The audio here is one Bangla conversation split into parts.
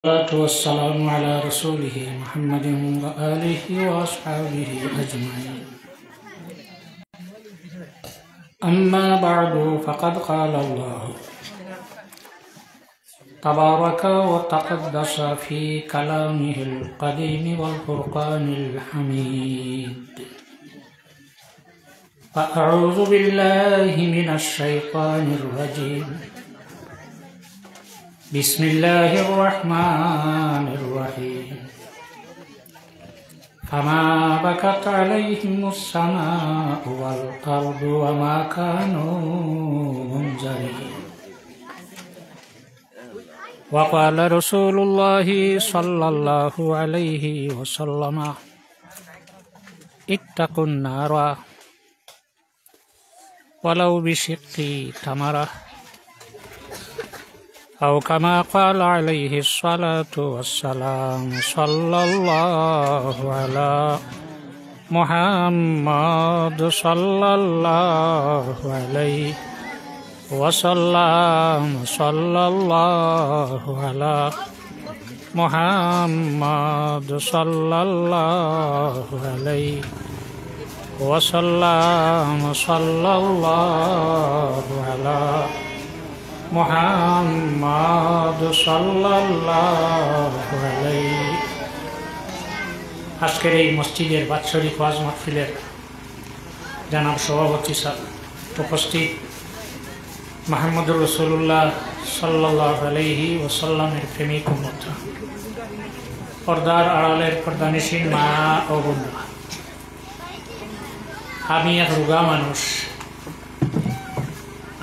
والصلاة والسلام على رسوله محمد وآله وأصحابه أجمعين. أما بعد فقد قال الله تبارك وتقدس في كلامه القديم والفرقان الحميد. فأعوذ بالله من الشيطان الرجيم. بسم الله الرحمن الرحيم. فما بكت عليهم السماء والأرض وما كانوا منذرين. وقال رسول الله صلى الله عليه وسلم اتقوا النار ولو بشق تمرة، أو كما قال عليه الصلاة والسلام. صلى الله على محمد صلى الله عليه وسلم. صلى الله على محمد صلى الله عليه وسلم. صلى الله على মুহাম্মদ সাল্লাল্লাহু আলাইহি। আজকের এই মসজিদের বাৎসরিক ওয়াজ মাহফিলের জনাব সভাপতি স্যার, উপস্থিত মুহাম্মদুর রাসূলুল্লাহ সাল্লাল্লাহু আলাইহি ওয়াসাল্লামের প্রেমিক উম্মত, পর্দার আড়ালের পর্দানিশীন মা ও বোনেরা, আমি এক রোগা মানুষ,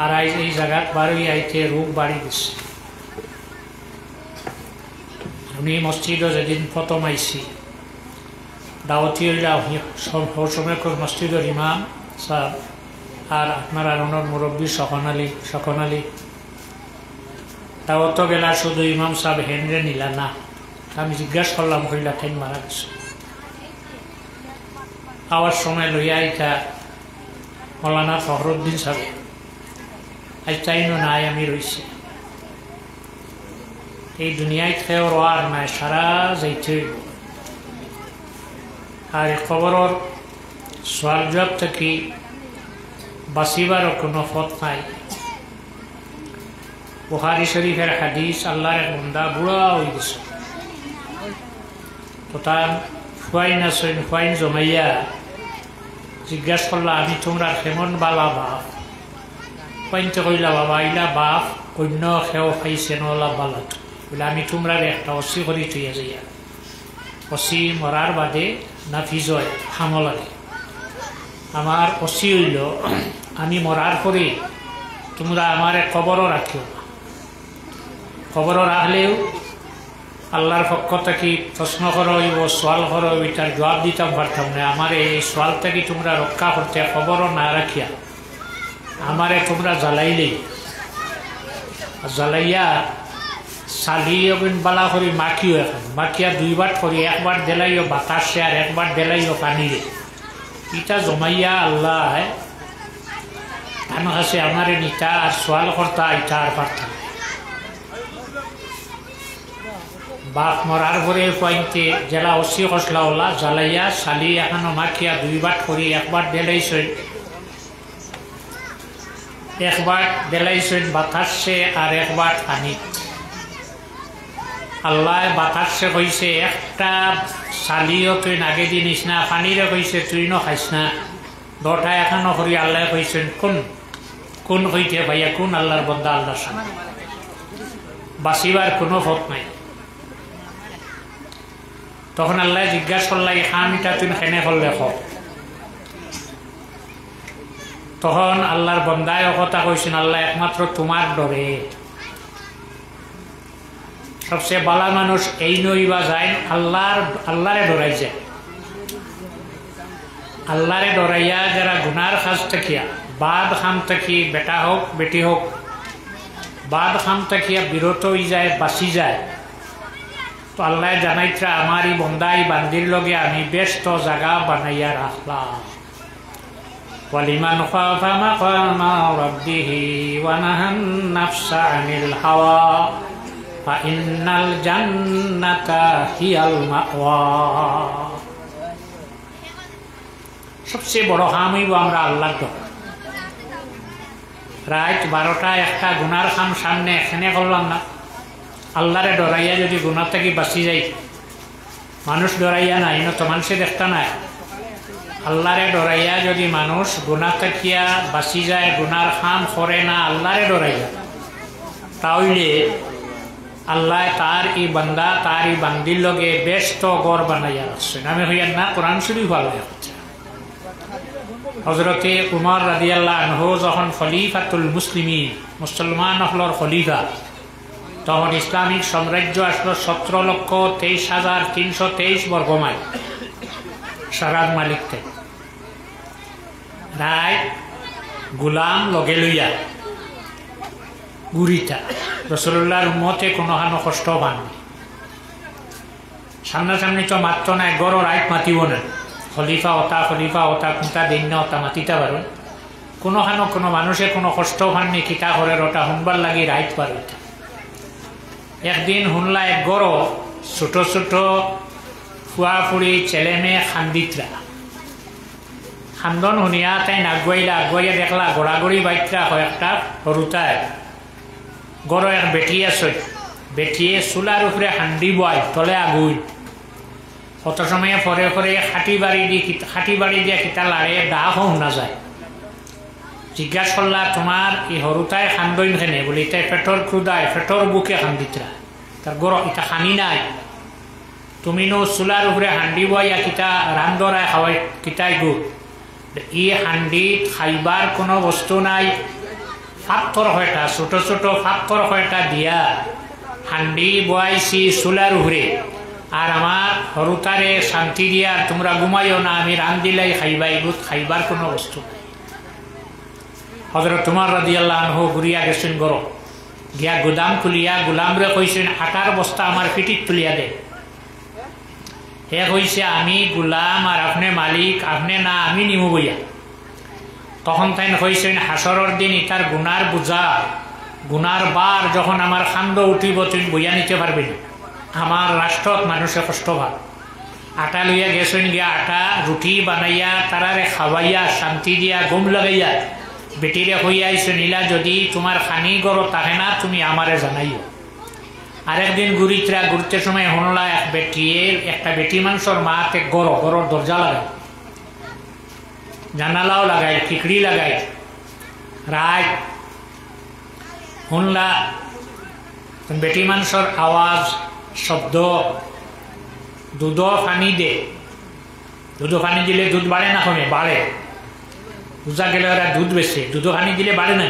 আর এই জায়গা বাড়ি আইতে রোগ বাড়ি গেছে। আমি মসজিদও যেদিন প্রথম আইছি দাওয়াতি সময় মসজিদের ইমাম স্যার আর আপনার আরনের মুরব্বী সকনালি দাওয়াত গেলা, শুধু ইমাম সাহেব হেনরে নিলা না। আমি জিজ্ঞাসা করলাম, হইলা ঠেন মারা গেছে। আওয়ার সময় লইয়া আইতা মৌলানা ফখরুদ্দিন সাহেব, আজ তাইনও নাই, আমি রয়েছি। এই দুনিয়ায় খেয়ে আর নাই, সারা যাইতে। আর খবরের সোয়াল জবাব থেকে বাঁচিবারও কোনো পথ নাই। বুখারী শরীফের হাদিস, আল্লাহর এক বান্দা বুড়া হয়ে গেছে, তো তার ফুয়াইন জমাইয়া জিজ্ঞাসা করলা, আমি তোমরা কেমন বালা বাপ? পয়েন্টে কইলা, বাবা ইলা বাপ কন্য খেও খাইছে নলা বালাত বলে, আমি তোমরা একটা অসি করি থইয়া যাইয়া। অসি মরার বাদে নাফিজ হয়, হামল লাগে। আমার অসি হইল, আমি মরার পরে তোমরা আমার খবরও রাখিও। খবরও রাখলেও আল্লাহর পক্ষ থেকে প্রশ্ন করো হইব, সোয়াল করো, এটার জবাব দিতাম পারতাম না। আমার এই সোয়াল থেকে তোমরা রক্ষা করতে খবরও না রাখিয়া আমারে তোমরা জ্বালাইলেই, জ্বালাইয়া চালিয়ে বালা করি মাখিও। এখন মাখিয়া দুইবার করি, একবার দেলাইও বাতাসে আর একবার দেলাইও পানিরে। ইটা জমাইয়া আল্লাহ আমার কাছে আমারে নিতা আর সোয়াল করতা, ইটা আর পারতাম। বাপ মরার পরে পয়েন্টে জেলা অসি কসলা ওলা জ্বালাইয়া চালি এখনো মাখিয়া দুইবার করি, একবার দেলাইছে, একবার দেলাইছেন বাতাসে আর একবার পানি। আল্লাহ বাতাসে কইছে একটা চালিও তুই নাগে দিনিস না, পানিরে কইছে তুই ন খাইস না। দটা এখনো করি আল্লাহ কইছেন কোন হইতে ভাইয়া, কোন আল্লাহর বন্দা আল্লাহর সামনে বাঁচিবার কোনো পথ নাই। তখন আল্লাহ জিজ্ঞাসা করলা, খামিটা তুই খেনে করলে খ। তখন আল্লাহর বন্দায় কথা কইছেন, আল্লাহ একমাত্র তোমার ডরে। সবচেয়ে বালা মানুষ এই নইবা যায় আল্লাহরে ডরাই যায়। আল্লাহরে ডরাইয়া যারা গুনার কাজ থাকিয়া বাদ খাম থাকি, বেটা হোক বেটি হোক, বাদ খাম থাকিয়া বিরত হয়ে যায়, বাঁচি যায়, তো আল্লাহ জানাইত্রা আমারই বন্দাই বান্দির লগে আমি ব্যস্ত জায়গা বানাইয়া রাখলাম। ولمن خاف مقام ربه ونهى النفس عن الهوى ফাইন্নাল জান্নাতা হিয়াল মাওয়া। সবচেয়ে বড় কাম হইব আমরা আল্লাহর ডর। রাত 12টা 1টা গুনার কাম সামনে এখানে করলাম না, আল্লাহরে ডরাইয়া যদি গুণা থেকে বাঁচি যাই, মানুষ ডরাইয়া নাই না তো মানুষে দেখতা নাই, আল্লাহরে ডরাইয়া যদি মানুষ গুণা থাকিয়া বাঁচি যায়, গুনার কাম করে না আল্লাহরে ডরাইয়া, তাহলে আল্লাহ তার এই বান্দা তার এই বান্দির লগে ব্যস্ত গড় বানাইয়া রাখছেন। আমি হইয়ার না কোরআন শরীফ ভালো হচ্ছে। হজরতে উমর রাদিয়াল্লাহু আনহু যখন খলিফাতুল মুসলিমিন, মুসলমান হলর খলিফা, তখন ইসলামিক সাম্রাজ্য আসলো 17,23,323 বর্গমাইল সারার মালিক থেকে। রায় গুলাম লগে লইয়া গুরিতা রাসূলুল্লাহর উম্মতে কোনোখানো কষ্ট পাননি। সামনাসামনি তো মাত্র না, গড় রাইত মাতিব না, খলিফা হতা কোনটা দিন না ওটা মাতিতে পারুন। কোনোখানো কোনো মানুষে কোনো কষ্ট পাননি, কিতা করে ওটা শুনবার লাগি রাইত পার। একদিন শুনলা এক গড় ছোট ছোট ফুয়াফুড়ি ছেলে মেয়ে খান্দিতরা, খান্দন শুনিয়া তাই আগুয়াইয়া দেখলা গড়াগড়ি বাইতরা কয়েকটা সরুতায় গড় এক বেটি আছে, বেটিয়ে চুলার উপরে হান্দি বয় তলে আগুই, কত সময়ে পরে পরে খাটি বাড়ি দিয়ে কিতা লাড়ে দাহ শুনা যায়। জিজ্ঞাসা করলা তোমার এই সরুতায় খান্দইন খেনে বলে, তাই পেটর ক্ষুদায় পেটর বুকে খান্দিতরা, তার গড় ইটা খানি নাই, তুমি নো চুলার উপরে হান্দি বইয়া কিতা রান্ধরায় খাওয়াই কিতাই গু, ই হান্ডিত খাইবার কোনো বস্তু নাই, পাথর হয়টা ছোট ছোট পাথর হয়টা দিয়া হান্ডি বয়াইছি চুলার উপরে, আর আমার সরুতারে শান্তি দিয়া তোমরা ঘুমাইও না, আমি রান্ধিলাই খাইবাই গুত, খাইবার কোনো বস্তু নাই। হযরত উমর রাদিয়াল্লাহু আনহু ঘুরিয়া গেছেন গরো, গিয়া গুদাম খুলিয়া গুলামরে কইছেন আটার বস্তা আমার পিঠিত তুলিয়া দে। হে কইছে আমি গুলাম আর আপনি মালিক, আপনি না আমি নিমু বইয়া। তখন তাই কইছেন হাসরের দিন ইতার গুনার বোঝা গুনার বার যখন আমার খান্দ উঠিব তুমি বইয়া নিতে পারবে না, আমার রাষ্ট্রত মানুষে কষ্ট ভাব। আটা লইয়া গেছেন, গিয়া আটা রুটি বানাইয়া তারারে খাওয়াইয়া শান্তি দিয়া ঘুম লাগাইয়া বেটিরে হইয়াইছে নীলা যদি তোমার খানি গড় থাকে না তুমি আমারে জানাইও। আরেকদিন ঘুরতে সময় হনলা একটা বেটি মানুষের মাতে গড় দরজা লাগায়, জানালাও লাগায়, টিকড়ি লাগায়। রাত শুনলা বেটি মানুষের আওয়াজ শব্দ, দুধ পানি দে, দুধ পানি দিলে দুধ বাড়ে না, কমে বাড়ে। বুঝা গেলে ওরা দুধ বেছে, দুধ পানি দিলে বাড়ে না,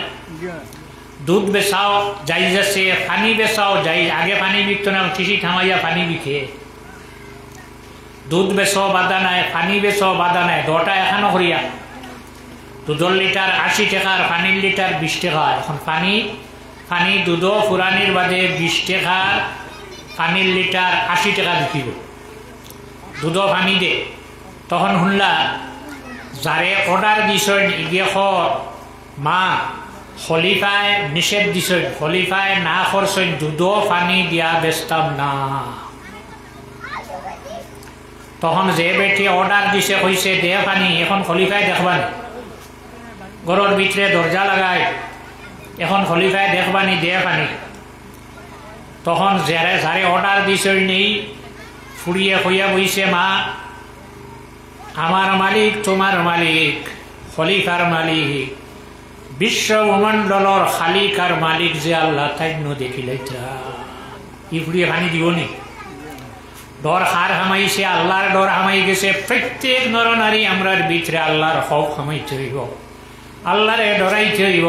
দুধ বেচাও যাই যাচ্ছে, পানি বেচাও যাই, আগে পানি বিকতো না, কৃষি থামাইয়া পানি বিকে, দুধ বেচো বাধা নাই, পানি বেচো বাধা নাই, দটা এখানো করিয়া দুধর লিটার 80 টাকা, পানির লিটার 20 টাকা। এখন পানি দুধ ফুরানির বাদে 20 টাকা, পানির লিটার 80 টাকা বিকিব, দুধ পানি দে। তখন শুনলা যারে অর্ডার দিছেন ইগে মা খলিফায় নিষেধ দিছেন, খলিফায় না করছেন দুধ পানি দিয়া বেচতাম না। তখন যে বেটি অর্ডার দিছে কইছে দে পানি, এখন খলিফায় দেখবানি, ঘরের ভিতরে দরজা লাগায়, এখন খলিফায় দেখবানি দে পানি। তখন যারে অর্ডার দিছে নেই ফুরিয়ে হইয়া বইছে মা আমার মালিক তোমার মালিক, খলিফার মালিক, বিশ্ব ব্রহ্মাণ্ডলর খালিক আর মালিক যে আল্লাহ তাই দেখিলে ই ফুরিয়ে পানি দিবনি। ডর হার হামাইছে, আল্লাহর ডর হামাই গেছে। প্রত্যেক নর নারী আমরার ভিতরে আল্লাহর হক হামাইতে হইব, আল্লাহরে ডরাইতে হইব।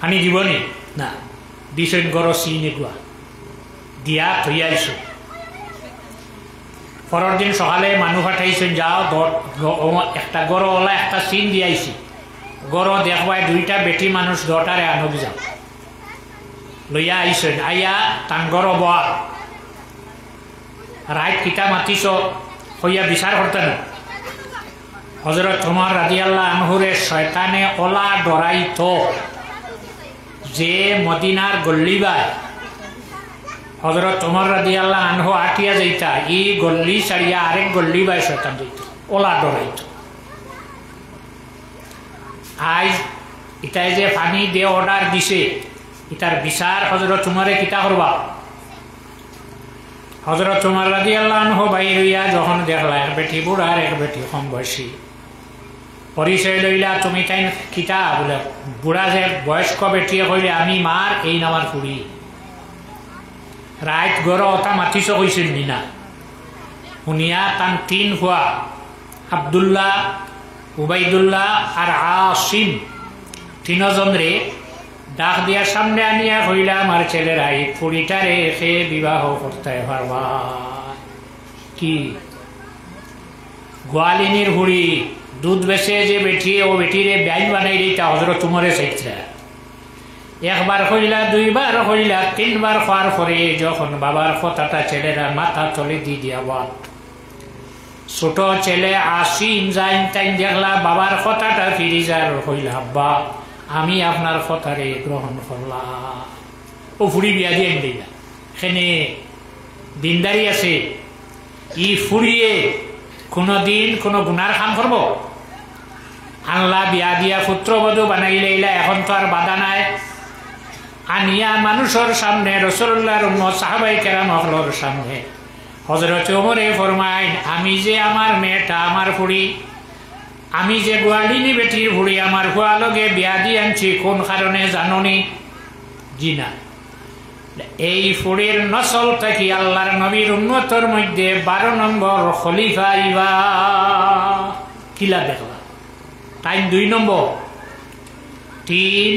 পানি দিবনি না, দিছেন গড় চিনি গুয়া দিয়া থইয়াইছ। পরের দিন সকালে মানুষ পাঠাইছেন যাও একটা গড়ওয়ালা একটা চিন দিয়াইছি, গড় দেখবাই দুইটা বেটি মানুষ দটারে আনক যাও, লইয়া আইছেন। আইয়া তান গড় বয়া রাইত কিতা মাতিছ হইয়া বিচার করতেন। হযরত ওমর রাদিয়াল্লাহু আনহুরে শয়তানে ওলা ডরাইত, যে মদিনার গল্লিবায় হযরত ওমর রাদিয়াল্লাহু আনহু আটিয়া যাইতা, এই গল্লি ছাড়িয়া আরেক গল্লিবায় শয়তান যাইত, ওলা ডরাইত। আজ ইটাই যে পানি দিয়ে অর্ডার দিছে, ইটার বিচার হযরত উমরে কিতা করবা? হযরত উমর রাদিয়াল্লাহু আনহু বাইর হইয়া যখন দেখলা এক বেটি বুড়া আর এক বেটি কম বয়সী, পরিচয় লইলা, তুমি তাই কিতা? বলে বুড়া যে বয়স্ক বেটিয়ে কইলে, আমি মার এই নামার ফুড়ি। রাত গড় অতা মাতিছ কইছিল নিনা। শুনিয়া তান তিন হুয়া আব্দুল্লাহ, উবাইদুল্লাহ আর আসিম তিনজন রে ডাক দিয়া সামনে আনিয়া কইলা, আমার ছেলেরা এই ফুড়িটারে সে বিবাহ করতে পারবা কি? গোয়ালিনীর হুড়ি দুধ বেছে যে বেটিয়ে ও বেটিরে ব্যাই বানাই দিতা হযরত উমরে চাইছিলা। একবার কইলা, দুইবার কইলা, তিনবার খাওয়ার পরে যখন বাবার কথাটা ছেলেরা মাথা তলে দিয়ে দিয়া বাদ, ছোট ছেলে আসিম যাইন তাইন দেখলা বাবার কথাটা ফিরিজার কইলা, আব্বা আমি আপনার কথারে গ্রহণ করলাম। ও ফুড়ি বিয়া দিয়ে দিলা, সেনে দিনদারি আছে। ই ফুড়িয়ে কোনদিন কোনো গুনার কাম করবো? আল্লাহ বিয়া দিয়া পুত্রবধূ বানাই লইলা, এখন তো আর বাধা নাই। আনিয়া মানুষের সামনে, রাসূলুল্লাহর উম্মত সাহাবায়ে কেরাম হলর সামনে হযরত ওমরে ফরমাইন, আমি যে আমার মেয়েটা, আমার ফুড়ি, আমি যে গোয়ালিনী বেটির ফুড়ি, আমার হুয়া লগে বিয়া দিয়ে আনছি, কোন কারণে জাননি? জি না। এই ফুড়ির নসল থেকে আল্লাহর নবীর উম্মতের মধ্যে 12 নম্বর খলিফা ইবা। কিলা দেখলা? টাইম 2 নম্বর, 3,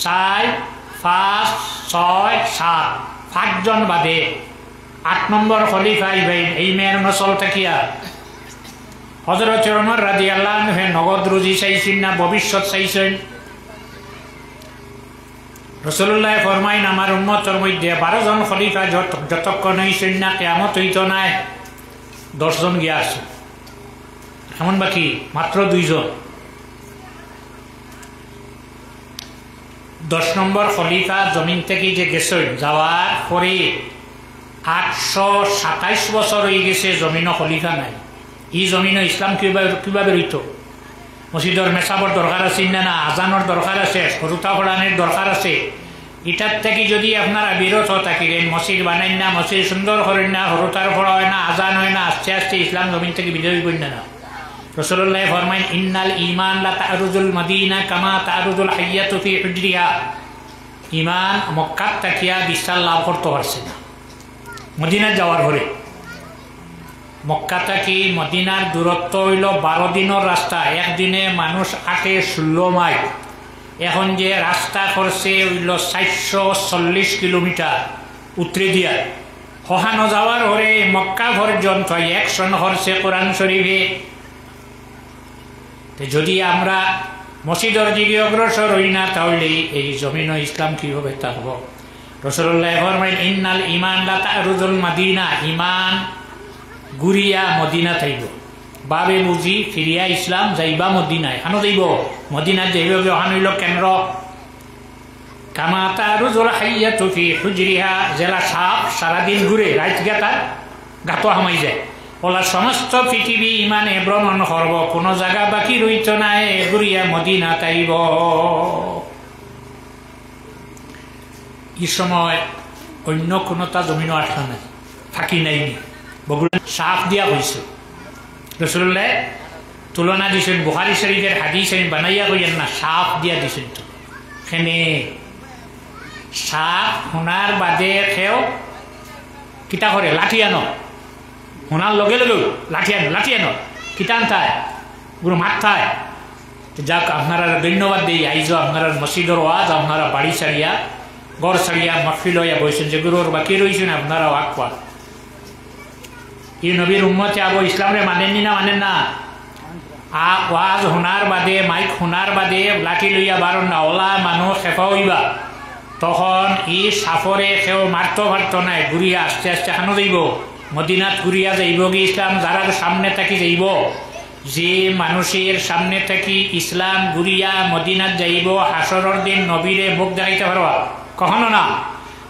4, 5, 6, 7, 5 জন বাদে 8 নম্বর খলিফা ইবাই এই মেয়ের নসল থাকিয়া। হযরত ওমর রাদিয়াল্লাহু আনহু নগদ রুজি চাইছেন না ভবিষ্যৎ চাইছেন? রাসূলুল্লাহ ফরমাইন, আমার উম্মতের মধ্যে 12 জন খলিফা যতক্ষণ হইছেন না কিয়ামত হইত নাই, 10 জন গিয়া আছে, এমন বাকি মাত্র 2 জন। 10 নম্বর খলিফা জমিন থেকে যে গেছেন, যাওয়ার পরে 827 বছর হয়ে গেছে, জমিনও খলিফা নাই। এই জমিনও ইসলাম কিভাবে রইত? মসজিদের মেসাবর দরকার আছে না, আজানোর দরকার আছে, সরুতা পড়ানোর দরকার আছে। এটার থেকে যদি আপনারা বিরত থাকিলেন, মসজিদ বানাই না, মসজিদ সুন্দর করেন না, হরুতার পড়া হয় না, আজান হয় না, আস্তে আস্তে ইসলাম জমিন থেকে বিজয়ী করেন না। রাসূলুল্লাহ ফরমাইন, ইন্নাল ঈমান লা তা'রুজুল মদিনা কামা তা'রুজুল হাইয়াতু ফি হুজরিহা। ঈমান মক্কা তাকিয়া বিশাল লাভ করতে পারছে না। মদিনা যাওয়ার পরে মক্কা থেকে মদিনার দূরত্ব হইল 12 দিনের রাস্তা, একদিনে মানুষ 16 মাইল। এখন যে রাস্তা করছে হইল 440 কিলোমিটার উত্তরে দিয়া। হহানো যাওয়ার পরে মক্কা পর্যন্ত 1 সন করছে কোরআন শরীফে। যদি আমরা মসজিদের দিকে অগ্রসর হই না, তাহলে এই জমিন ইসলাম কিভাবে থাকব? রাসূলুল্লাহ ফরমাইন, ইন্নাল ঈমান লা তা'রুজুল মদিনা। ঈমান গুরিয়া মদিনা থাইব, বাবে বুঝি ফিরিয়া ইসলাম যাইবা মদিনায়। হানো যাইব মদিনা যাইব, হান হইল কেন্দ্র। কামা তা'রুজুল হাইয়াতু ফি হুজরিহা। জেলা সাপ সারাদিন ঘুরে, রাত গেতা গাতো হামাই যায়। ওলা সমস্ত পৃথিবী ইমানে ভ্রমণ করব, কোনো জায়গা বাকি রইত নাই, ঘুরিয়া মদিনা তাইব। এই সময় অন্য কোনোটা জমিনও আসা নাই, থাকি নাইনি, বগুড়া সাফ দিয়া হয়েছে। রাসূলুল্লাহ তুলনা দিয়েছেন, বুখারী শরীফের হাদিস আমি বানাইয়া কইয়েন না, সাফ দিয়া দিয়েছেন। তো এখানে সাপ শোনার বাদে খেও কিতা করে, লাঠি আনো, শোনার লগে লগে লাঠি আনো কিতা আনতায়, পুরো মাথায়। যাক, আপনারা ধন্যবাদ দিই, আইজ আপনারা মসজিদের ওয়াজ আপনারা বাড়ি ছাড়িয়া ঘর ছাড়িয়া মাহফিল হইয়া বইছেন, যেগুলোর বাকি রয়েছেন আপনারা ওয়াক কোয়া। এই নবীর উম্মতে আবু ইসলামরে মানেননি না? মানেন না? ওয়াজ শোনার বাদে, মাইক শোনার বাদে লাঠি লইয়া বারণ না। ওলা মানুষ খেপা হইবা, তখন ই সাফরে সেও মারতে পারত নাই, ঘুরিয়া আস্তে আস্তে খানো যাইব মদিনাত, ঘুরিয়া যাইব কি ইসলাম। যারা সামনে থাকি যাইব যে মানুষের সামনে থেকে ইসলাম ঘুরিয়া মদিনাত যাইব হাসরের দিন নবীরে মুখ দেখাইতে পারবা? কখনো না।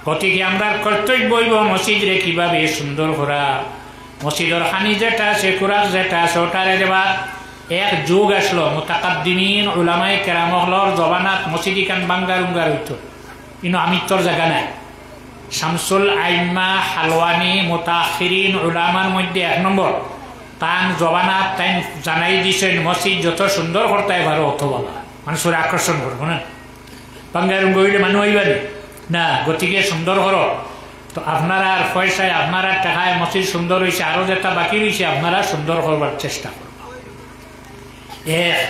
গতিকে আমরা কর্তব্য হইব মসজিদরে কিভাবে সুন্দর করা, মসজিদের খানি যেটা আছে কুরাক যেটা আছে ওটারে দেবা। এক যুগ আসলো মুতাকাদ্দিমিন উলামায়ে কেরামহলর জবানাত মসজিদি কান বাঙ্গার উঙ্গার হইতো, কিন্তু আমি তোর জায়গা নাই। শামসুল আইম্মা হালওয়ানি মুতাখিরিন উলামার মধ্যে 1 নম্বর। তান জবানাত তাই জানাই দিছেন মসজিদ যত সুন্দর করতে পারো অত বলা মানুষের আকর্ষণ করবো না। বাঙ্গার উঙ্গ হইলে মানুষ হইবানি না, গতিকে সুন্দর করো। তো আপনারা আর পয়সায় আপনারা টাকায় মসজিদ সুন্দর হয়েছে, আরো যেটা বাকি রয়েছে আপনারা সুন্দর করবার চেষ্টা করো। 1,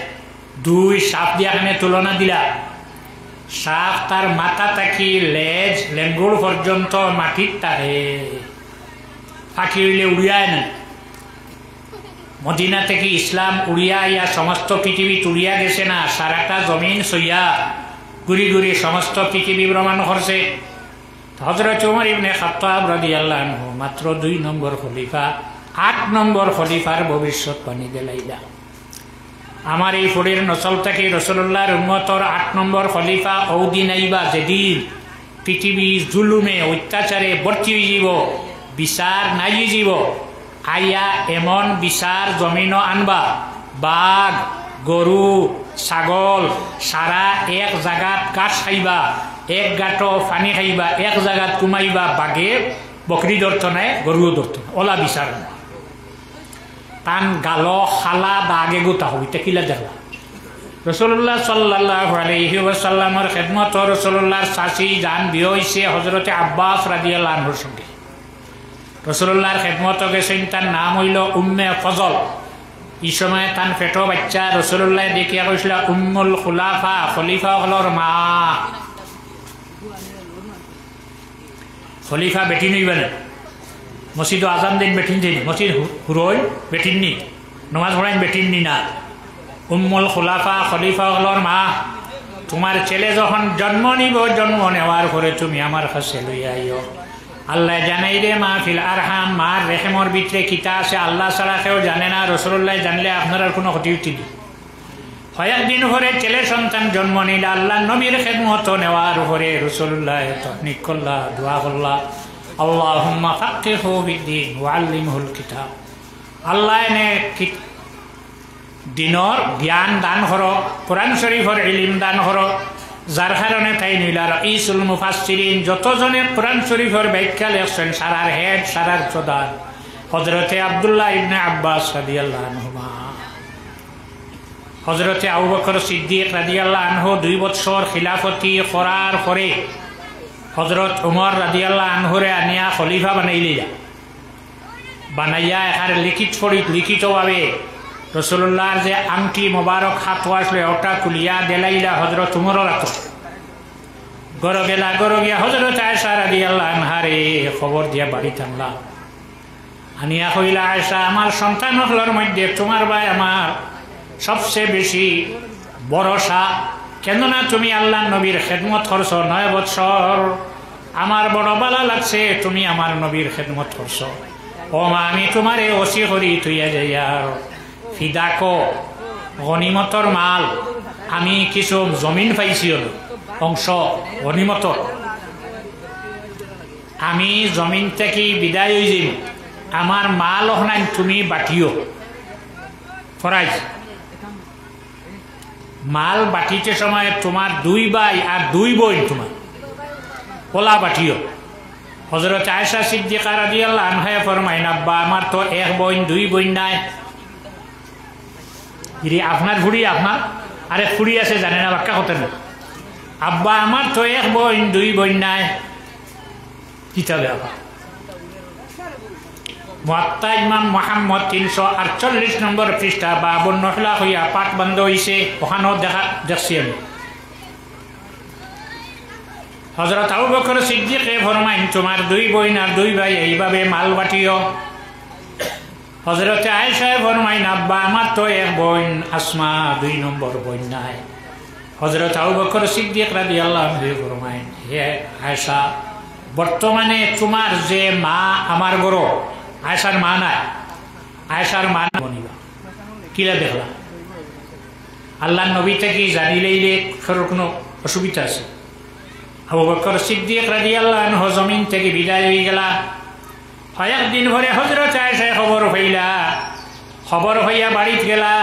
2 সাপ দিয়ে এখানে তুলনা দিলা। সাপ তার মাথা থাকি লেজ লেঙ্গুর পর্যন্ত মাটির তারে, ফাঁকি হইলে উড়িয়ায় না। মদিনা থেকে ইসলাম উড়িয়া ইয়া সমস্ত পৃথিবী উড়িয়া গেছে না, সারাটা জমিন সইয়া ঘুরি ঘুরি সমস্ত পৃথিবী ভ্রমণ করছে। হযরত ওমর ইবনে খাত্তাব রাদিয়াল্লাহু আনহু মাত্র 2 নম্বর খলিফা, 8 নম্বর খলিফার ভবিষ্যৎবাণী দিলাইলা। আমার এই ফরির নসল থেকে রাসূলুল্লাহর উম্মতর 8 নম্বর খলিফা ওদিন আইবা যেদিন পৃথিবী জুলুমে অত্যাচারে ভর্তি হয়ে যাব, বিচার নাই যাব। আইয়া এমন বিচার জমিন আনবা, বাঘ গরু ছাগল সারা এক জায়গাত কাঠ খাইবা, এক গাঁটো পানি খাইবা, এক জায়গাত কুমাইবা, বাঘে বকরি ধরত নাই গরুও ধরত না, ওলা বিচার তান গালো খালা বা আগে গোটা হবি কিলা দেখলা। রাসূলুল্লাহ সাল্লাল্লাহু আলাইহি ওয়াসাল্লামের খেদমত রাসূলুল্লাহর চাচি জান বিয়ে হইছে হযরতে আব্বাস রাদিয়াল্লাহু আনহুর সঙ্গে। রাসূলুল্লাহর খেদমত গেছেন, তার নাম হইল উম্মে ফজল। এই সময় তান পেটো বাচ্চা রাসূলুল্লাহ দেখিয়া কইছিল উম্মুল খুলাফা, খলিফা হলর মা। খলিফা বেটি নইবে না, মসজিদ আজান দিন বেটিন দিন, মসজিদ হুরইন বেটিন নি, নমাজ পড়াইন বেটিন নি না। উম্মুল খুলাফা খলিফা হলর মা। তোমার ছেলে যখন জন্ম নিব, জন্ম নেওয়ার পরে তুমি আমার কাছে লইয়া আইও। আল্লাহ জানাই রে মা ফিল আরহাম, মার রেহেমর ভিতরে কিতা আছে আল্লাহ ছাড়া কেউ জানে না। রাসূলুল্লাহ জানলে আপনার আর কোনো ক্ষতি হইতে নেই। কয়েকদিন পরে ছেলে সন্তান জন্ম নিল, আল্লাহ নবীর খেদমত নেওয়ার পরে রাসূলুল্লাহ তাহনিক করলা, দোয়া করলা, আল্লাহুম্মা ফাক্কিহু ফিদ্দীন ওয়া আল্লিমহুল কিতাব। আল্লাহ নে দিনর জ্ঞান দান করো, কোরআন শরীফের ইলম দান করো। যার কারণে তাই নিলা রাইসুল মুফাসসিরিন, যতজনে কোরআন শরীফের ব্যাখ্যা লেখছেন সারার হেড সারার প্রধান হযরতে আব্দুল্লাহ ইবনে আব্বাস রাদিয়াল্লাহু আনহুমা। হযরতে আবু বকর সিদ্দিক রাদিয়াল্লাহু আনহু 2 বছর খিলাফতি করার পরে হযরত ওমর রাদিয়াল্লাহু আনহুরে আনিয়া খলিফা বানাইলিলা। বানাইয়া এখানে লিখিতভাবে রাসূলুল্লাহর যে আংটি মোবারক হাত আসলে ওটা খুলিয়া দেলাইলা হযরত ওমরের হাতে। গরো গিয়া হযরত আয়েশা রাদিয়াল্লাহু আনহারে খবর দিয়া বাড়ি টানলা। আনিয়া কইলা, আয়েশা, আমার সন্তান হলর মধ্যে তোমার ভাই আমার সবচেয়ে বেশি ভরসা, কেননা তুমি আল্লাহ নবীর খেদমত করছো 9 বছর। আমার বড় ভালো লাগছে তুমি আমার নবীর খেদমত করছো। ও মা, আমি তোমারে ওসি করি তুইয়া যাইয়া ফিদাকো গনিমতর মাল, আমি কিছু জমিন পাইছি অংশ গনিমতর, আমি জমিন থেকে বিদায় হয়ে যাই, আমার মাল ওখানে তুমি বাটিও ফরাইজ। মাল বাটিতে সময় তোমার 2 ভাই আর 2 বোন তোমার ওলা বাটিও। হযরত আয়েশা সিদ্দিকা রাদিয়াল্লাহু আনহা ফরমাইন, আব্বা আমার তো 1 বোন 2 বোন নাই। আপনার ফুড়ি আপনার আরে ফুড়ি আছে জানে না, বাক্কা হতেন না। আব্বা আমার তো 1 বোন 2 বোন নাই। কিতাবে আবার মুয়াত্তা ইমাম মুহাম্মদ 348 নম্বর পৃষ্ঠা বা বর্ণখলা হইয়া পাঠ বন্ধ হইছে, ওখানেও দেখছি আমি। হযরত আবু বকর সিদ্দিকে ফরমাইন, তোমার 2 বোন আর 2 ভাই এইভাবে মাল বাটিও। হযরত আয়েশা ফরমাইন, আব্বা আমার তো 1 বোন আসমা 2 নম্বর বোন নাই। হযরত আবু বকর সিদ্দিক রাদিয়াল্লাহু আনহু ফরমাইন, হে আয়েশা, বর্তমানে তোমার যে মা আমার বড়, আয়েশার মা নাই, আয়েশার মা বনিবা। কিলা দেখলা আল্লাহ নবী থেকে জানিলেইলে কোনো অসুবিধা আছে আবু বকর সিদ্দিক রাদিয়াল্লাহু আনহু জমিন থেকে বিদায় হয়ে গেলা কয়েকদিন ভরে হযরত আয়েশা খবর হইলা খবর হইয়া বাড়িতে গেলা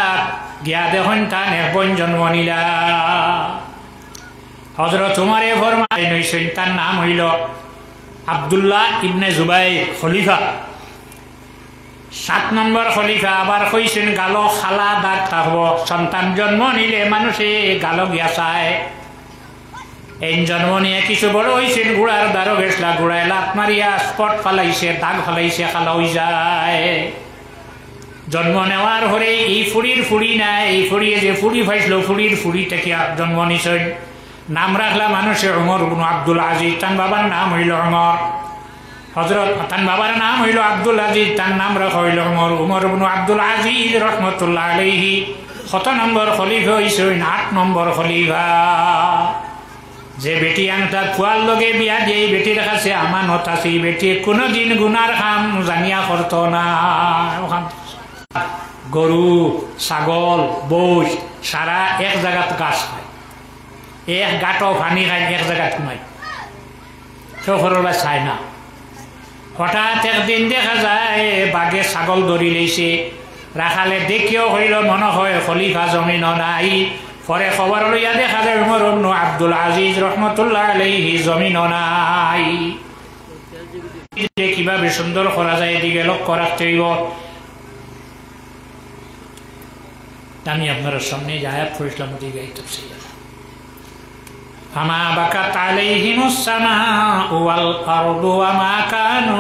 গিয়া দেখুন তার এক বোন জন্ম নিলা হযরত উমরে ফরমাই নইছেন তার নাম হইল আব্দুল্লাহ ইবনে জুবাইর খলিফা 7 নম্বর খলিফা আবার কইছেন গালো খালা দাগ থাকব সন্তান জন্ম নিলে মানুষে গালো গিয়া চায় এই জন্ম নিয়ে কিছু বড় হয়েছেন গুড়ার দ্বারো গেছলা গুড়ায় লাত মারিয়া স্পট ফালাইছে দাগ ফালাইছে খালা হয়ে যায় জন্ম নেওয়ার হরে এই ফুড়ির ফুড়ি নাই এই ফুড়িয়ে যে ফুড়ি ফাইছিল ফুড়ির ফুড়ি থেকে জন্ম নিছেন নাম রাখলা মানুষের উমর ইবনে আব্দুল আজিজ তার বাবার নাম হইল উমর হযরত তার বাবার নাম হইল আব্দুল আজিজ তার নাম রাখা হইল উমর উমর ইবনে আব্দুল আজিজ রহমাতুল্লাহ আলাইহি কত নম্বর খলিফা হইছেন 8 নম্বর খলিফা যে বেটি আনটা ফুয়ার লগে বিয়া দিয়ে বেটির কাছে আমানত আছে বেটি কোনোদিন গুনার কাম জানিয়া করত না গরু ছাগল বই সারা এক জায়গাত গাছ খায় এক গাঁটো পানি খায় এক জায়গাত ঘুমায় কেউ ঘরের চায় না হঠাৎ একদিন দেখা যায় বাঘে ছাগল ধরি লইছে রাখালে দেখিও হইল মনে হয় খলিফা জমিন নাই পরে খবর লইয়া দেখা যায় উমর ইবনে আব্দুল আজিজ রহমাতুল্লাহ আলাইহি জমিন নাই কিভাবে সুন্দর করা যায় এদিকে লক্ষ্য রাখতে হইব আমি আপনার সামনে যে আয়াত পড়ছিলাম ওদিকে এই তাফসীর ফামা বাকাত আলাইহিমুস সামাউ ওয়াল আরদু ওয়া মা কানু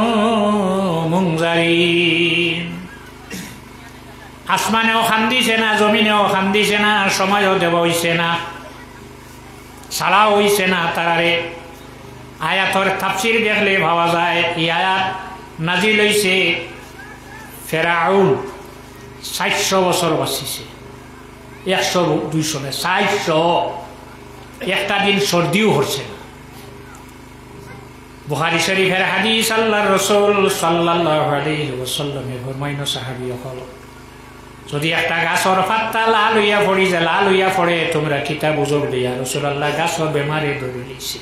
মুনজারিন আসমানেও খান্দিছে না জমিনেও খান্দিছে না সময়ও দেব হইছে না সারা হইছে না তারারে আয়াতর তাফসীর দেখলে ভাবা যায় এই আয়াত নাজিল হইছে ফেরাউন 400 বছর বাঁচিছে 100-200 না 400 একটা দিন সর্দিও হচ্ছে না বুখারী শরীফের হাদিস আল্লাহর রাসূল সাল্লাল্লাহু আলাইহি ওয়াসাল্লামে ফরমাইন সাহাবী হল যদি একটা গাছর পাতা লাল হইয়া পড়ি যে লাল হইয়া পড়ে তোমরা কিতা বুঝব দিয়া রাসূলুল্লাহ গাছর বেমারে ধরে লইছে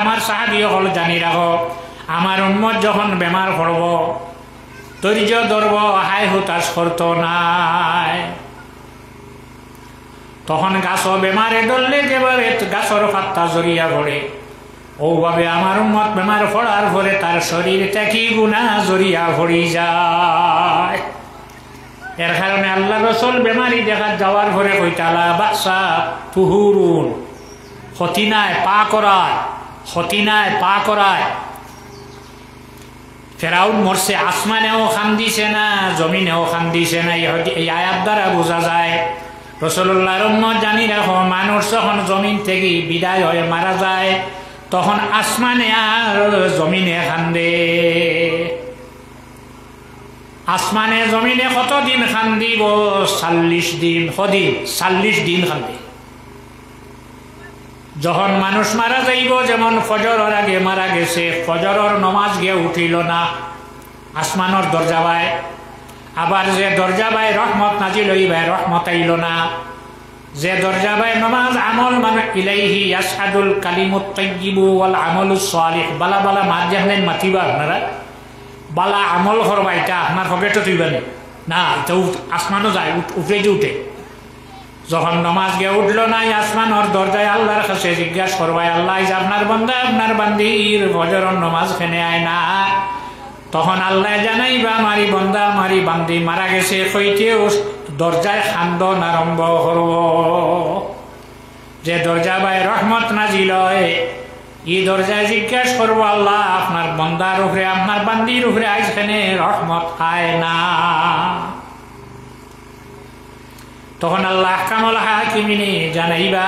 আমার সাহাবী হল জানি রাখো আমার উম্মত যখন বেমার পড়ব ধৈর্য ধরব হাই হুতাশ করত নাই তখন গাছ বেমারে ধরলে যেভাবে গাছর পাতা জড়িয়া পড়ে ওভাবে আমার উম্মত বেমার পড়ার পরে তার শরীর থেকে গুনাহ জড়িয়া পড়ি যায় এর কারণে আল্লাহ রাসূল বেমারি দেখা যাওয়ার পরে কইতালা বাসা তুহুরুন খতিনায় পা করায় ফেরাউন মরছে আসমানেও খান্দিছে না জমিনেও খান্দিছে না এই আয়াত দ্বারা বোঝা যায় রাসূলুল্লাহর উম্মত জানি রাখো মানুষ যখন জমিন থেকে বিদায় হয়ে মারা যায় তখন আসমানে আর জমিনে খান্দে আসমানে জমিনে কতদিন খান্দিব 40 দিন 40 দিন খান্দে যখন মানুষ মারা যাইব যেমন ফজরের আগে মারা গেছে ফজরের নামাজ গিয়ে উঠিল না আসমানের দরজা বাই আবার যে দরজা বাই রহমত নাজিল হইবে রহমত আইল না যে দরজা বাই নামাজ আমল মানে ইলাইহি ইয়াসআদুল কালিমুত তাইয়্যিবু ওয়াল আমালুস সালিহ বালা বালা মাত জানেন মাতিবা আপনারা বালা আমল করবা এটা আপনার পকেটে তুইবেন না এটা আসমানও যায় উঠে যখন নামাজ গিয়ে উঠল না আসমানের দরজায় আল্লাহর কাছে জিজ্ঞাসা করবাই আল্লাহ আপনার বান্দা আপনার বান্দির ফজরের নামাজ খেনে আয় না তখন আল্লাহ জানাইবা আমারি বান্দা আমারি বান্দি মারা গেছে কইতে দরজায় খান্দন আরম্ভ করব যে দরজা বাই রহমত নাজিল হয় এই দরজায় জিজ্ঞাসা করবো আল্লাহ আপনার বান্দার উপরে আপনার বান্দির উপরে আজখানে রহমত আয় না তখন আল্লাহ আহকামুল হাকিমিনে জানাইবা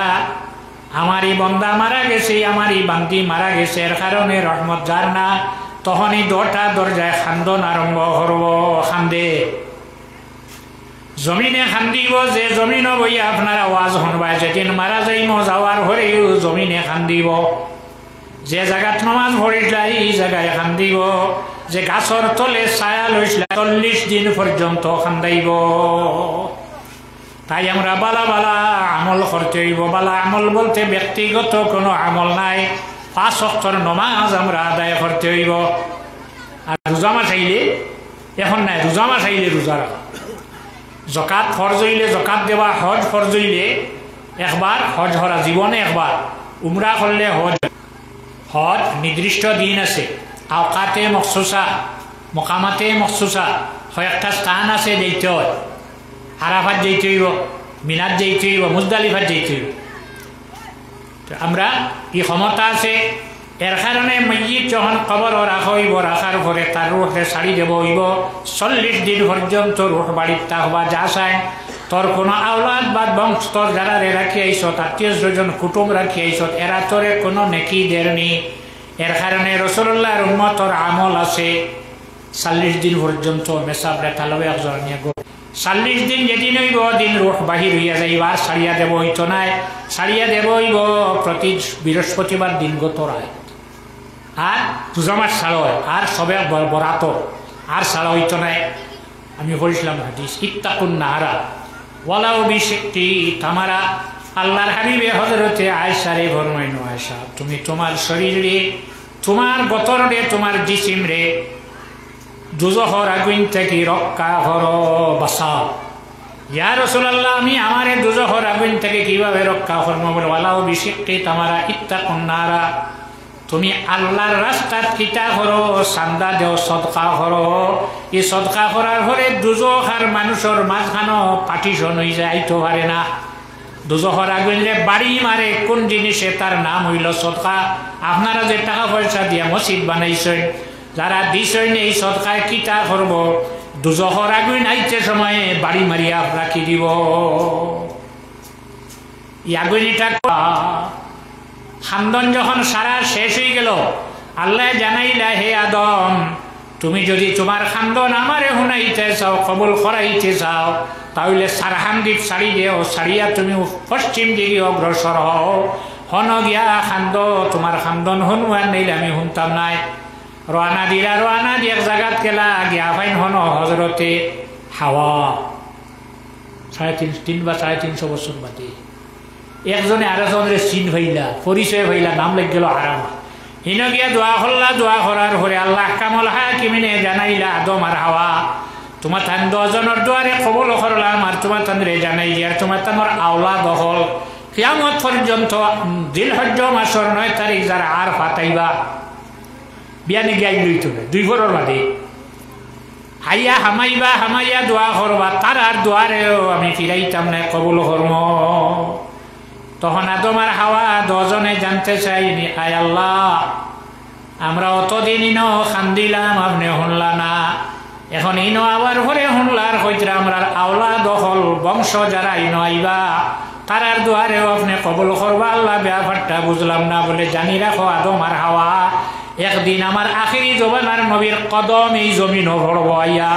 আমারই বান্দা মারা গেছে আমারই বান্দি মারা গেছে এর কারণে রহমত যার না তখনই দরজায় খান্দন আরম্ভ করব খান্দে জমিনে খান্দিব যে জমিনও বইয়া আপনার আওয়াজ শুনবা যেদিন মারা যাইম যাওয়ার হরেও জমিনে খান্দিব যে জায়গাত নমাজ পড়িলাই এই জায়গায় কান্দিব, যে গাছর তলে ছায়া লইসলা 40 দিন পর্যন্ত কান্দাইব। তাই আমরা বালা বালা আমল করতে হইব। বালা আমল বলতে ব্যক্তিগত কোনো আমল নাই, 5 ওয়াক্তের নমাজ আমরা আদায় করতে হইব। আর রোজা মাস আইলে এখন নাই, রোজা মাস আইলে রোজা রাখা, জকাত ফরজ হইলে জকাত দেওয়া, হজ ফরজ হইলে একবার হজ হরা, জীবনে একবার। উমরা করলে হজ, হজ নির্দিষ্ট দিন আছে, আওকাতে মখসুসা, মকামাতে মখসুসা, কয়েকটা স্থান আছে যেতে হয়। আরাফাত যেতে হইব, মিনাত যেতে হইব, মুজদালিফাত যেতে হইব। আমরা এই ক্ষমতা আছে, এর কারণে মসজিদ যখন কবর রাখা হইব, রাখার পরে তার রুহে ছাড়ি দেব হইব। 40 দিন পর্যন্ত রুহ বাড়ির থাকবা। যা চায় তোর কোনো আওলাদ বা বংশ, তোর যারা রাখি আইসত, আত্মীয় স্বজন কুটুম রাখি আইসত, এরা তোরে কোনো নেকি দেয়নি। এর কারণে রাসূলুল্লাহর উম্মতর আমল আছে 40 দিন পর্যন্ত মেসাব রেখালো একজন নিয়ে 40 দিন যেদিন হইব দিন রুহ বাহির হইয়া যাইবা, সারিয়া দেব হইতো নাই, সারিয়া দেব হইব প্রতি বৃহস্পতিবার দিন গতরায়। আর রোজা মাস ছাড়া হয়, আর সবে বরাত আর ছাড়া হইতো নাই। আমি বলছিলাম হাদিস, ইত্তাকুন নারা ওয়ালাউ বিশিক্কি তামারা। আল্লাহর হাবিবে হযরতে আয়েশারে ফরমাইনো, আয়েশা তুমি তোমার শরীরে, তোমার গতরে, তোমার জিসিম রে দুজহর আগুন থেকে রক্ষা করো, বাঁচাও। ইয়া রাসূলুল্লাহ, আমি আমারে দুজহর আগুন থেকে কিভাবে রক্ষা করবো? বলে ওয়ালাউ বিশিক্কি তামারা ইত্তাকুন নারা, তুমি আল্লাহর রাস্তাত কিতা করো, চান্দা দেও, সদকা করো। এই সদকা করার পরে দুজখ আর মানুষের মাঝখানো পার্টিশন হয়ে যায়, আইতে পারে না। দুজখর আগুনরে বাড়ি মারে কোন জিনিসে, তার নাম হইল সদকা। আপনারা যে টাকা পয়সা দিয়া মসজিদ বানাইছেন, যারা দিছেন এই সদকায় কিতা করব? দুজখর আগুন আইতে সময়ে বাড়ি মারিয়া রাখি দিব। এই আগুনটা খান্দন যখন সারা শেষ হয়ে গেল, আল্লাহ জানাইলা, হে আদম, তুমি যদি তোমার খান্দন আমারে শুনাইতে চাও, কবুল করাইতে চাও, তাহলে সারহান দ্বীপ ছাড়ি দেও, ছাড়িয়া তুমি পশ্চিম দিকে অগ্রসর হও। হন গিয়া খান্দ, তোমার খান্দন শুনবার নাইলে আমি শুনতাম নাই। রওনা দিলা, রওনা দিয়ে এক জায়গাত গেলা, গিয়া ফাইন হন হজরতে হাওয়া, 3.5 বা 350 বছর বাদে একজনে আরেকজনের চিন হইলা, পরিচয় হইলা, নাম লেগ গেল আরামা। হিন গিয়া দোয়া করলা, দোয়া করার পরে আল্লাহ কামল হাকিমিনে জানাইলা, আদম আর হাওয়া, তোমার তান 10 জনের দোয়ারে কবুল করলাম, আর তোমার তানরে জানাই আর তোমার তানোর আওলাদ হল কিয়ামত পর্যন্ত জিলহজ্জ মাসের 9 তারিখ যারা আর ফাতাইবা, বিয়ানে গিয়াই লইতো না 2 বছর বাদে হাইয়া হামাইবা, হামাইয়া দোয়া করবা, তার আর দোয়ারেও আমি ফিরাইতাম না, কবুল করম। তখন আদম আর হাওয়া 10 জনে জানতে চাইনি, আয় আল্লাহ, আমরা অতদিন ইনো খান্দিলাম, আপনি শুনলা না, এখন ইনো আবার ঘরে শুনলার হইতে আমরা আওলা দখল বংশ যারা ইনো আইবা, তারার দোয়ারেও আপনি কবুল করবা। আল্লাহ ব্যাপারটা বুঝলাম না, বলে জানি রাখো আদম আর হাওয়া, একদিন আমার আখিরি জবানার নবীর কদম এই জমিন ভরব আইয়া,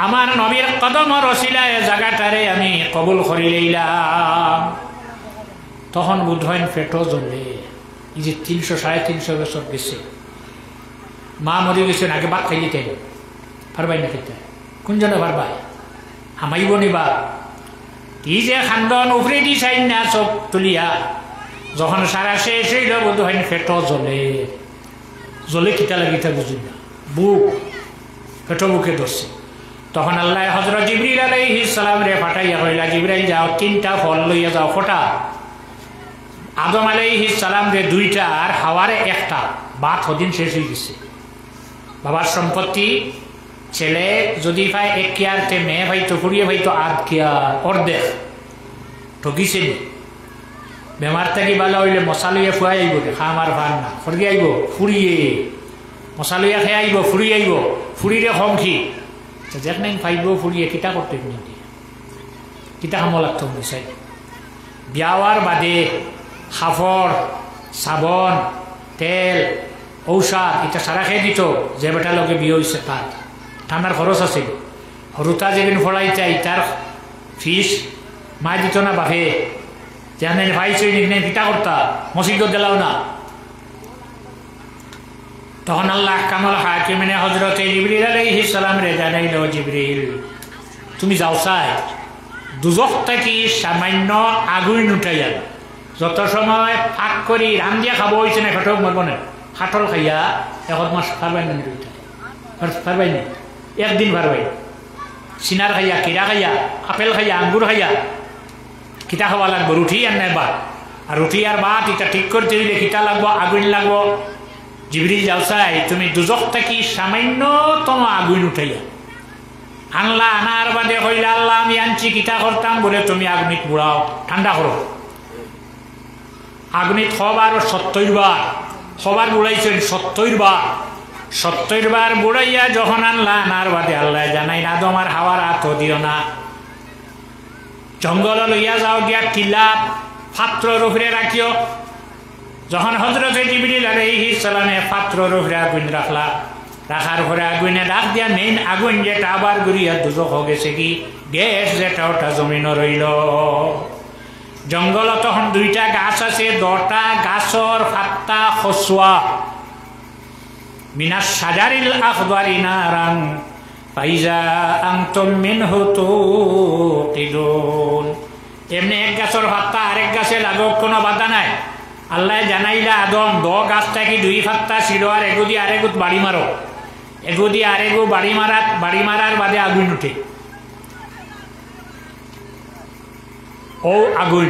আমার নবীর কদম রসিলায় জায়গাটারে আমি কবুল করি লইলাম। তখন বোধ হয় পেটও জ্বলে। এই যে 300-350 বছর গেছে, মা মরে গেছেন, আগে ভাত খাইলি তাই পারবাই না খেতে, কোনজনে পারবাই, হামাইব নিবা। এই যে খান্দন উফরে দি চাই না চোখ তুলিয়া, যখন সারা শেষ হইল বোধ হয় পেটও জ্বলে। জ্বলে কিতা লাগিতা বুঝি না, বুক পেট বুকে ধরছে। তখন আল্লাহ হযরত জিবরিল আলাইহিস সালাম রে পাঠাইয়া কইলা, জিবরাইল যাও, 3টা ফল লইয়া যাও। কটা? আদম আলাইহিস সালাম রে 2টা, আর হাওয়ারে 1টা। ভাত হদিন শেষ হয়ে গেছে। বাবার সম্পত্তি ছেলে যদি পায় 1 কেয়ারতে, মেয়ে ভাইতো ফুরিয়ে ভাইতো 8 কেয়ার, অর্ধেক ঠকিছে। বেমার থাকি ভালো হইলে মশা লইয়া ফুয়াই আইব, খামার ভান না, ফরগি আইব ফুরিয়ে, মশা লইয়া খেয়ে আইব, ফুরি আইব, ফুরিরে খংখি যেক নাই পাইব, ফুরিয়ে কিতা করতে কিতা কাম লাগতো চাই। বিয়াওয়ার বাদে সাফর, সাবন, তেল, ঔষধ এটা সারা খেয়ে দিত। যে বেটার লগে বিয়ে হয়েছে তার ঠান্ডার খরচ আছে, সৰুতা যেদিন ফলাই চাই তার ফিস মা দিত না বাপে, যেন ভাইছে নিয়ে পিতা করতা মসজিদ দিলাও না। তখন আল্লাহ কামল হাকিমিনে হযরতে জিবরিল আলাইহিস সালাম রে জানাইল, জিবরিল তুমি যাও চাই দুজখ থেকে সামান্য আগুন উঠাইয়া যত সময় ফাঁক করি রাম দিয়া খাবো হয়েছে না ফেটক মরব না, খাটল খাইয়া এখন মাস পারবাই না, পারবাই না, একদিন পারবাই। সিনার খাইয়া, কিরা খাইয়া, আপেল খাইয়া, আঙ্গুর খাইয়া কিতা খাওয়া লাগবো, রুটি আর নাই বাদ। আর রুটি আর ভাত এটা ঠিক করতে হইলে কিতা লাগবো, আগুন লাগবো। জিবরিল যাও চাই তুমি দুজখ থেকে সামান্যতম আগুন উঠাইয়া আনলা। আনার বাদে কইলা আল্লাহ আমি আনছি কিতা করতাম, বলে তুমি আগুনিত বুড়াও, ঠান্ডা করো। আগুনিত সবার 70 বার, সবার বুড়াইছেন 70 বার। 70 বার বুড়াইয়া যখন আনলা, আনার বাদে আল্লাহ জানাই না তোমার হাওয়ার হাত দিও না, জঙ্গল লইয়া যাও, গিয়া কিলা পাত্রর উপরে রাখিও। যখন হযরতে জিবরিল আলাইহিস সালামে পাত্রর উপরে আগুন রাখলা, রাখার পরে আগুনে ডাক দিয়া মেইন আগুন যেটা আবার ঘুরিয়া দুজখ গেছে কি গ্যাস যেটা ওটা জমিনও রইল। জঙ্গল তখন 2টা গাছ আছে, 10টা গাছর পাত্তা খসুয়া। মিনাস সাজারিল আখদারি নারাং ফাইজা আনতুম মিনহু তুকিদুন। এমনি এক গাছের পাত্তা আরেক গাছে লাগক, কোনো বাধা নাই। আল্লাহ জানাইলা আদম 10 গাছ থেকে 2 পাত্তা ছিল, আর এগুদি আরেগুত বাড়ি মারো, এগুদি আরেগু বাড়ি মারার বাদে আগুন উঠে। ও আগুন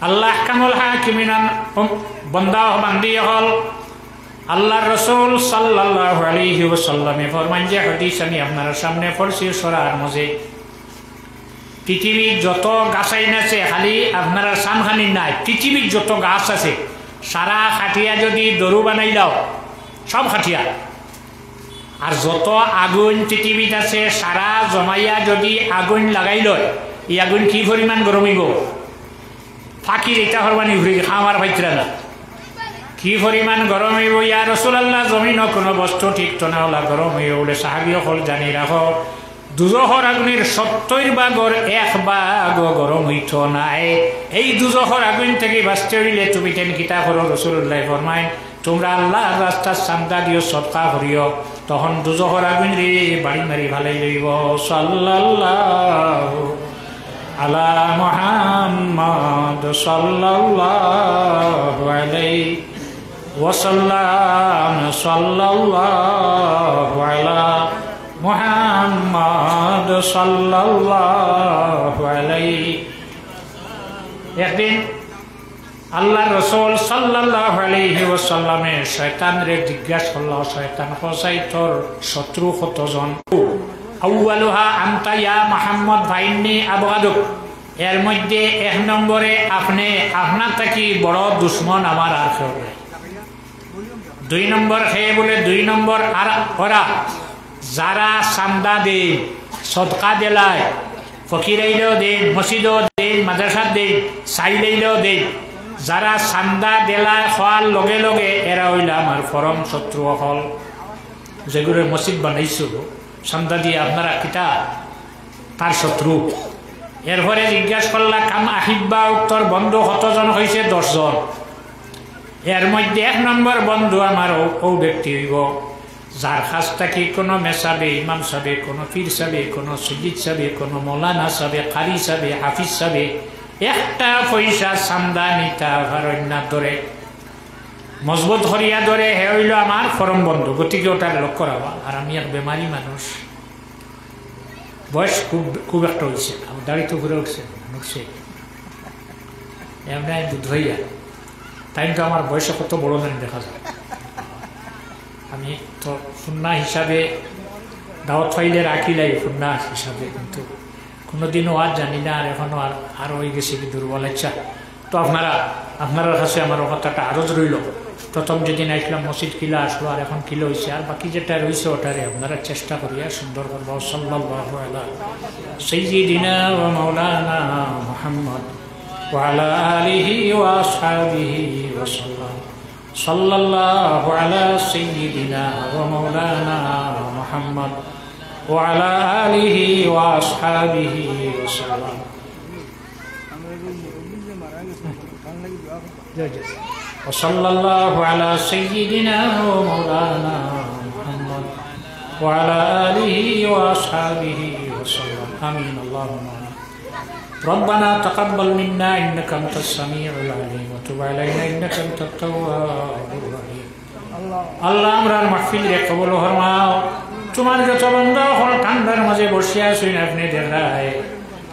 আল্লাহ কামল হাকিমিনান বন্দা বান্দি হল। আল্লাহর রাসূল সাল্লাল্লাহু আলাইহি ওয়াসাল্লামে ফরমান, যে হাদিস আমি আপনার সামনে পড়ছি সূরার মাঝে, পৃথিবীর যত গাছাইন আছে খালি আপনারা সামখানি নাই, পৃথিবীর যত গাছ আছে সারা খাটিয়া যদি দরু বানাই দাও সব খাটিয়া, আর যত আগুন পৃথিবীত আছে সারা জমাইয়া যদি আগুন লাগাই লয়, এই আগুন কি পরিমাণ গরম হইব, ফাঁকির এটা হরবানি ঘুরে খাওয়ার ভাইতরা না, কি পরিমাণ গরম হইব। ইয়া রাসূলুল্লাহ জমিন কোনো বস্তু ঠিক তো না হলা গরম হইব বলে সাহাবী হল জানি রাখো, দুজখর আগুনের 70 ভাগের 1 ভাগ গরম হইত নাই। এই দুজখর আগুন থেকে বাঁচতে হইলে তুমি কেন কিতা করো, রাসূলুল্লাহ ফরমায় তোমরা আল্লাহর রাস্তার চান্দা দিও, সদকা করিও, তখন দুজখর আগুন রে বাড়ি মারি ভালাই লইব। সাল্লাল্লাহু আলা মুহাম্মদ সাল্লাল্লাহু আলাইহি ওয়াসাল্লাম, সাল্লাল্লাহু আলা মুহাম্মদ সাল্লাল্লাহু আলাইহি। একদিন আল্লাহ রাসূল সাল্লাল্লাহু আলাইহি ওয়াসাল্লামে শয়তানরে জিজ্ঞাসা করল, শয়তান কসাই তোর শত্রু কতজন? আউয়ালুহা আনতা ইয়া মুহাম্মদ ফাইন্নী আবগাদুক, এর মধ্যে 1 নম্বরে আপনি, আপনার থেকে বড় দুশ্মন আমার আর কেউ নাই। 2 নম্বর খেয়ে বলে 2 নম্বর আর ওরা যারা চান্দা দেয়, সদকা দেলায়, ফকিরাইলেও দেন, মসজিদও দেন, মাদ্রাসা দেন, চাইলেইলেও দেন, যারা চান্দা দেলায় হওয়ার লগে লগে এরা হইল আমার পরম শত্রু হল। যেগুলো মসজিদ বানাইছিল চান্দা দিয়ে আপনারা কিতা তার শত্রু। এরপরে জিজ্ঞাসা করলা কাম আহিব্বা, উত্তর বন্ধু কতজন হয়েছে? 10 জন। এর মধ্যে 1 নম্বর বন্ধু আমার ও ব্যক্তি হইব যার কাছ থেকে কোনো মেসাবে, ইমাম সাবে, কোনো পীর সাবে, কোনো সজিদ সাবে, কোনো মৌলানা সাবে, কারি সাবে, হাফিজ সাবে একটা পয়সা চান্দা নিতা ভারণ্যার ধরে মজবুত হরিয়া ধরে, হে হইল আমার পরম বন্ধু। গতিকে ওটার লক্ষ্য রাখা। আর আমি এক বেমারি মানুষ, বয়স খুব একটা হয়েছে, আমার দাড়ি তো ঘুরে উঠছে, এমনি দুধ হইয়া, তাই তো আমার বয়স কত বড় জানি দেখা যায়। আমি তো সুন্না হিসাবে দাওয়াত ফাইলে রাখি লাই, সুন্না হিসাবে, কিন্তু কোনোদিনও আর জানি না, আর এখনও আর হয়ে গেছে কি দুর্বল ইচ্ছা। তো আপনার কাছে আমার কথাটা আরজ রইল। প্রথম যেদিন আসলাম মসজিদ কিলা আসলো, আর এখন কিলো হয়েছে, আর বাকি যেটা রয়েছে ওটারে আপনারা চেষ্টা করিয়া সুন্দর করব। সাল্লাল্লাহু আলা সাইয়্যিদিনা ওয়া মাওলানা মুহাম্মদ ওয়া আলা আলিহি ওয়া আসহাবিহি ওয়া সাল্লাম। সাল্লাল্লাহু আলা সাইয়্যিদিনা ওয়া মাওলানা মুহাম্মদ ওয়া আলা আলিহি ওয়া আসহাবিহি ওয়া সাল্লাম। وصلى الله على سيدنا ومولانا محمد وعلى آله وأصحابه وسلم آمين اللهم آمين ربنا تقبل منا إنك أنت السميع العليم وتب علينا إنك أنت التواب الرحيم الله আমরার মাহফিল রে কবুল ফরমাও তোমার যত বান্দা হল ঠান্ডার মাঝে বসিয়া আছেন আপনি দেখায়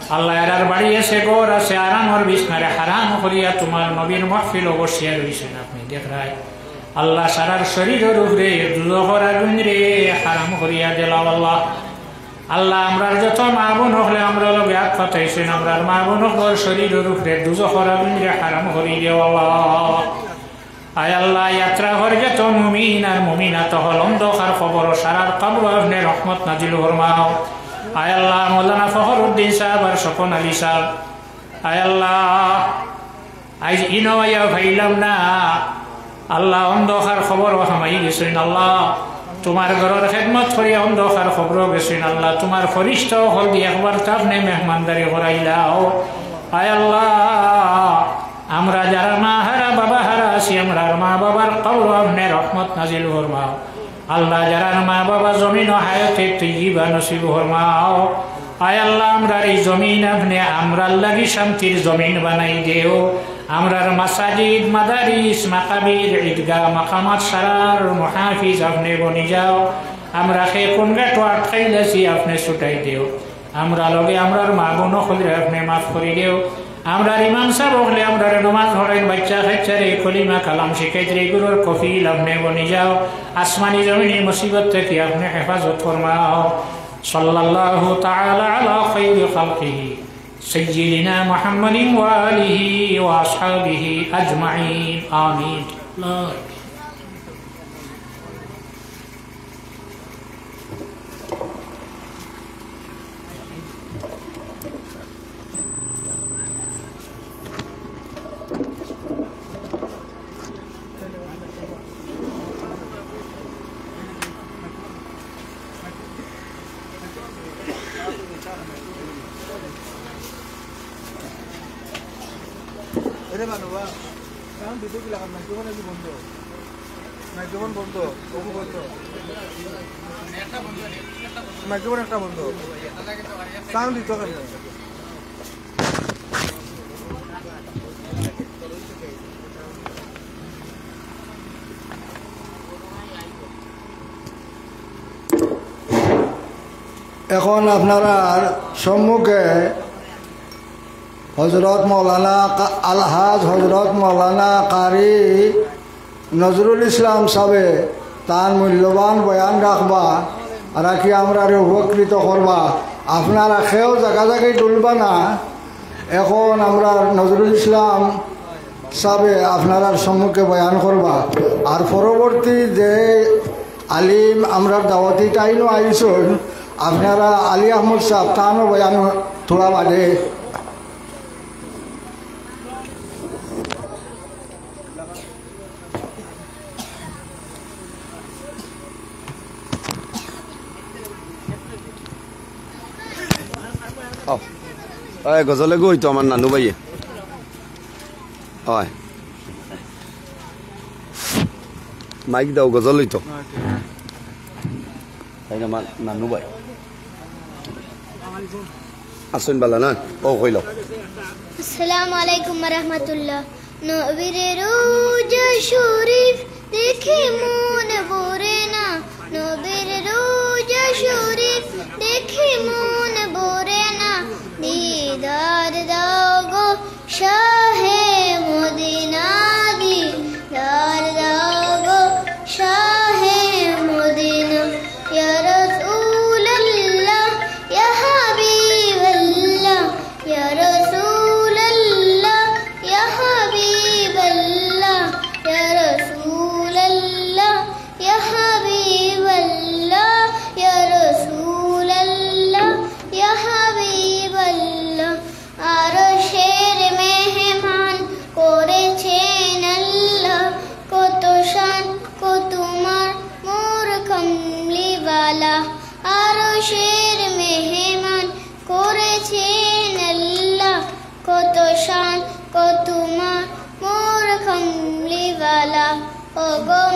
আল্লাহ এরার বাড়ি আছে ঘর আছে আরামর বিছনারে হারাম করিয়া তোমার নবীর মাহফিল বসিয়া রইছেন আপনি দেখায় আল্লাহ সারার শরীরের উপরে দুজখর আগুন রে হারাম করিয়া দিলাম আল্লাহ আল্লাহ আমরার যত মা বোন হলে আমরা লগে হাত পাতাইছেন আমরার মা বোন হল শরীরের উপরে দুজখর আগুন রে হারাম করি দেও আল্লাহ আয় আল্লাহ যাত্রা হর যত মুমিন আর মুমিনাত হল অন্ধকার খবর সারার কবর আপনি রহমত নাজিল ফরমাও আয় আল্লাহ মৌলানা ফখরুদ্দিন সাহেব আর স্বপন আলী সাহেব আয় আল্লাহ আজ ইনওয়াইয়া ভাইলাম না আল্লাহ অন্ধকার খবর হামাই গেছেন আল্লাহ তোমার ঘরের খেদমত করিয়া অন্ধকার খবর গেছেন আল্লাহ তোমার ফরিষ্ঠ হল দিয়ে একবার আপনি মেহমানদারি করাইলাও আয় আল্লাহ আমরা যারা মা হারা বাবা হারা আছি আমরা মা বাবার কবর আপনি রহমত নাজিল ফরমাও আল্লাহ যারা মা বাবা জমিন হায়াতে তৈবা নসিব ফরমাও আয় আল্লাহ আমরার এই জমিন আপনি আমরার লাগি শান্তির জমিন বানাই দেও আমরার মাসাজিদ মাদারিস মাকাবির ঈদগাহ মাকামাত সারার মুহাফিজ আপনি বনি যাও আমরা খে কোন গাটো আটকাইলাছি আপনি ছুটাই দেও আমরা লগে আমরার মা বোন হলে আপনি মাফ করে দেও আমরার ইমাম সাহেব হলে আমরার নমাজ হলেন বাচ্চা খাচ্চারে কলিমা কালাম শিখাইতে গুরুর কফিল আপনি বনি যাও আসমানি জমিনি মুসিবত থেকে আপনি হেফাজত ফরমাও সাল্লাল্লাহু তাআলা আলা খায়রি খালকিহি سيدنا محمد وآله وأصحابه أجمعين آمين এখন আপনারা সম্মুখে হজরত মৌলানা আলহাজ হজরত মৌলানা কারি নজরুল ইসলাম সাহেবে তার মূল্যবান বয়ান রাখবা রাখি আমরা উপকৃত করবা আপনারা খেয়েও জায়গা জায়গায় তুলবা না এখন আমরা নজরুল ইসলাম সাহেবে আপনার সম্মুখে বয়ান করবা আর পরবর্তী যে আলিম আমরা দাওয়াতি টাইনও আইসন আপনারা আলী আহমদ সাহেব তানও বয়ান থোড়া বাদে গজলে গই তো আমার নানু ভাইয়ে হয় মাইক দাও গজল হইতো তাই না নানু ভাই আসুন বালা না ও কইল আসসালামু আলাইকুম ওয়া রাহমাতুল্লাহ নবীর রোজা শরীফ দেখে মন ভরে না নবীর রোজা শরীফ দেখে মন ভরে না दीदार दागो शाहे मदीना दीदार दागो शाहे मदीना या रसूल अल्लाह या हबीब अल्लाह या रसूल अल्लाह या हबीब अल्लाह या रसूल अल्लाह ও গো